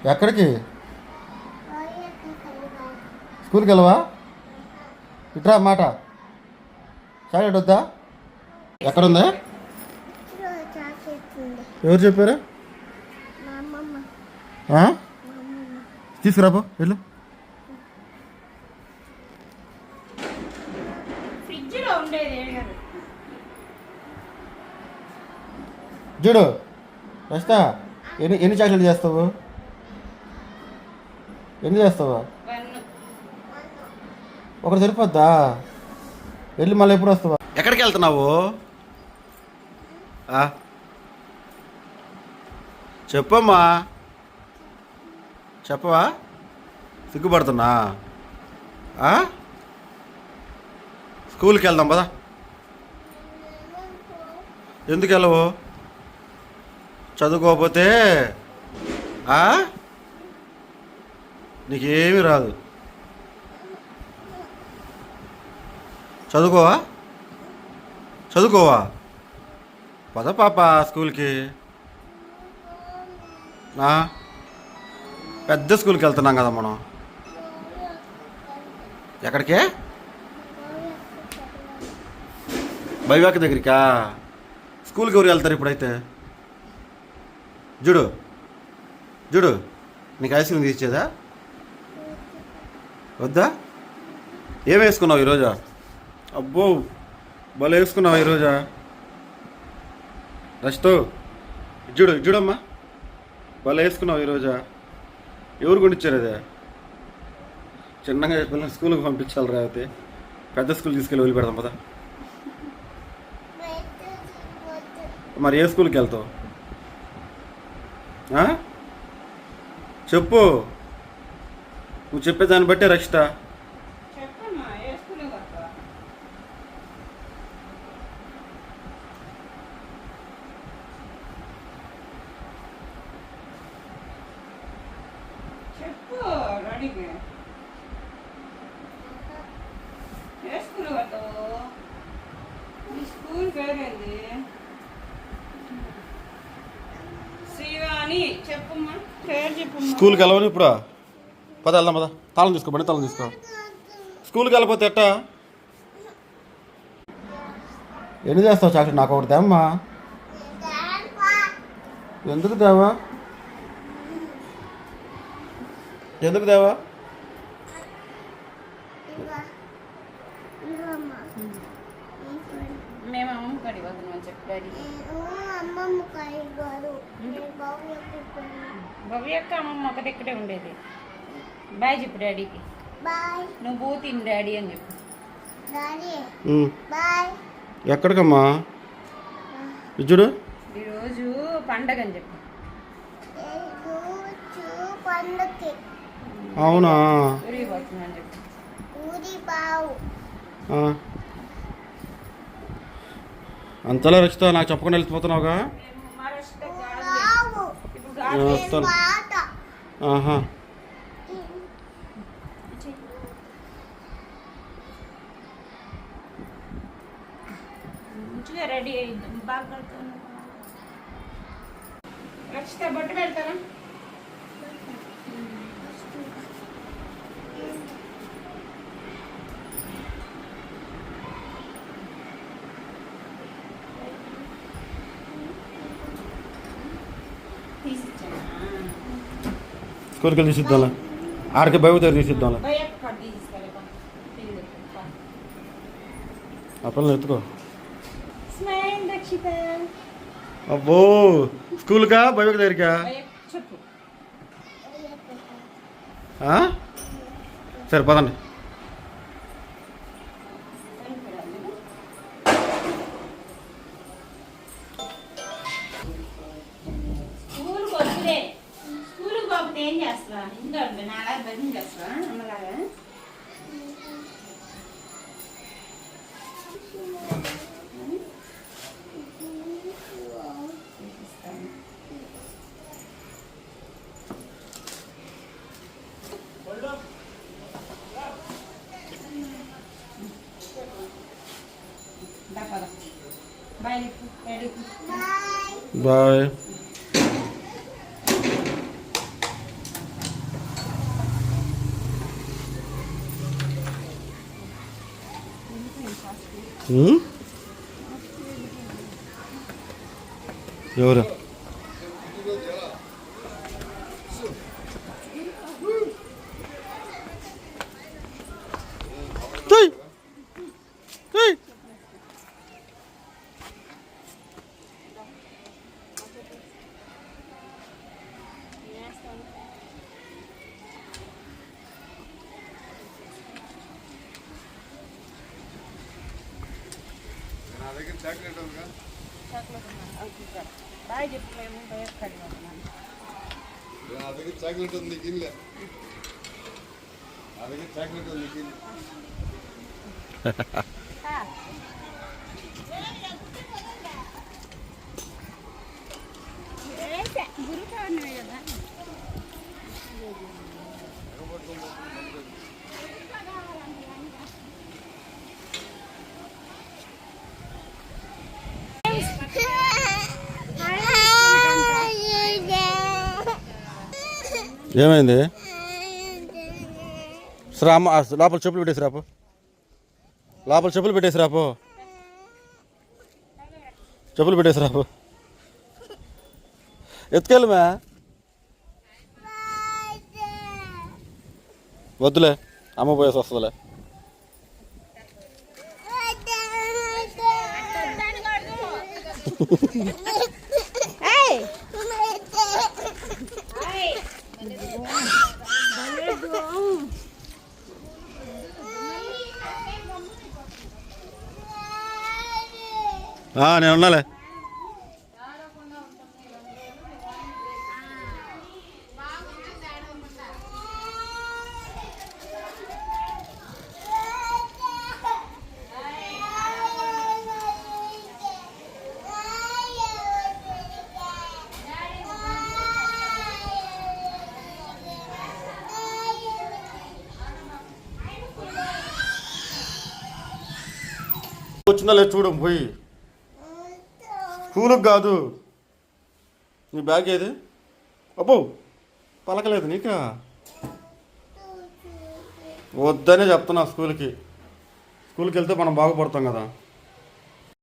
ఎక్కడికి? స్కూల్కి వెళ్ళవా? ఇట్రా మాట చాక్లెట్ వద్దా? ఎక్కడుందా? ఎవరు చెప్పారు? తీసుకురాపో వెళ్ళు. చూడు వస్తా. ఎన్ని చాక్లెట్ చేస్తావు? ఎన్ని చేస్తావా? ఒకటి సరిపోద్దా? వెళ్ళి మళ్ళీ ఎప్పుడు వస్తావా? ఎక్కడికి వెళ్తున్నావు? చెప్పమ్మా. చెప్పవా? సిగ్గుపడుతున్నా. స్కూల్కి వెళ్దాం పదా. ఎందుకు వెళ్ళవు? చదువుకోకపోతే నీకేమీ రాదు. చదువుకోవా? చదువుకోవా? పద పాప స్కూల్కి. పెద్ద స్కూల్కి వెళ్తున్నాం కదా మనం. ఎక్కడికే? బైవాక్ దగ్గరికా? స్కూల్కి ఎవరు వెళ్తారు ఇప్పుడైతే? చూడు చూడు, నీకు ఐస్ క్రీమ్ తీసేదా? వద్దా? ఏం వేసుకున్నావు ఈరోజా? అబ్బో భలే వేసుకున్నావు ఈరోజా. రస్తో చూడు చూడమ్మా, భలే వేసుకున్నావు ఈరోజా. ఎవరు కొనిచ్చారు అదే? చిన్నగా పిల్లలు స్కూల్కి పంపించాలి రా. అయితే పెద్ద స్కూల్ తీసుకెళ్ళి వదిలి పెడదాం పదా. మరి ఏ స్కూల్కి వెళ్తావు? చెప్పు. నువ్వు చెప్పేదాన్ని బట్టే రక్షిత. స్కూల్కి వెళ్ళవని ఇప్పుడు పద వెళ్దాం పద. తాళం తీసుకో, బండి తాళం తీసుకో. స్కూల్కి వెళ్ళిపోతే ఎట్టా? ఎన్ని చేస్తావు చాక్లెట్? నాకు ఒకటి తేమ్మా. ఎందుకు తేవా? ఎందుకు తేవా? మేము అమ్మమ్మ కడి వద్దామని చెప్పారు. భవ్యక్క అమ్మమ్మ ఒకటి ఇక్కడే ఉండేది. బాయ్ చెప్పు డాడీకి. నువ్వు బూ తిని డాడీ అని చెప్పు. ఎక్కడికమ్మా? చూడు ఈరోజు పండగ అని చెప్పు. అవునా? ఊరికి పోతున్నా అని చెప్పు. అంతలా రచిత నాకు చెప్పకుండా వెళ్ళిపోతున్నావుగా. వస్తాను. మంచిగా రెడీ అయింది. బాగా పడుతుంది. రచిత బొట్టు పెడతారా? స్కూల్కి వెళ్ళి తీసిద్దాంలే. ఆడికి బయట దగ్గర తీసిద్దాంలే. ఆ పిల్లలు ఎత్తుకో. అబ్బో స్కూల్కా బయట దగ్గరికా? సరే పదండి. ఏం చేస్తా ఇంకా నాలా భజన చేస్తా అమ్మలాగా. Bye bye. ఎవరు బాయ్ చెప్పు మేము పోయేస్తాను చాక్లెట్ ఉంది గిన్నె అలాగే చాక్లెట్ ఉంది గిన్నె గురు కారణమే కదా ఏమైంది శ్రామ లోపల చెప్పులు పెట్టేసి రాపో లోపల చెప్పులు పెట్టేసి రాపో చెప్పులు పెట్టేసి రాపో ఎత్తుకెళ్ళమా వద్దులే అమ్మ పోయేసి వస్తుందిలే నేను ఉన్నాలే వచ్చిందా లేదు చూడు పోయి స్కూల్కి కాదు నీ బ్యాగ్ ఏది అబ్బో పలకలేదు నీకా వద్దనే చెప్తున్నా స్కూల్కి వెళ్తే మనం బాగుపడతాం కదా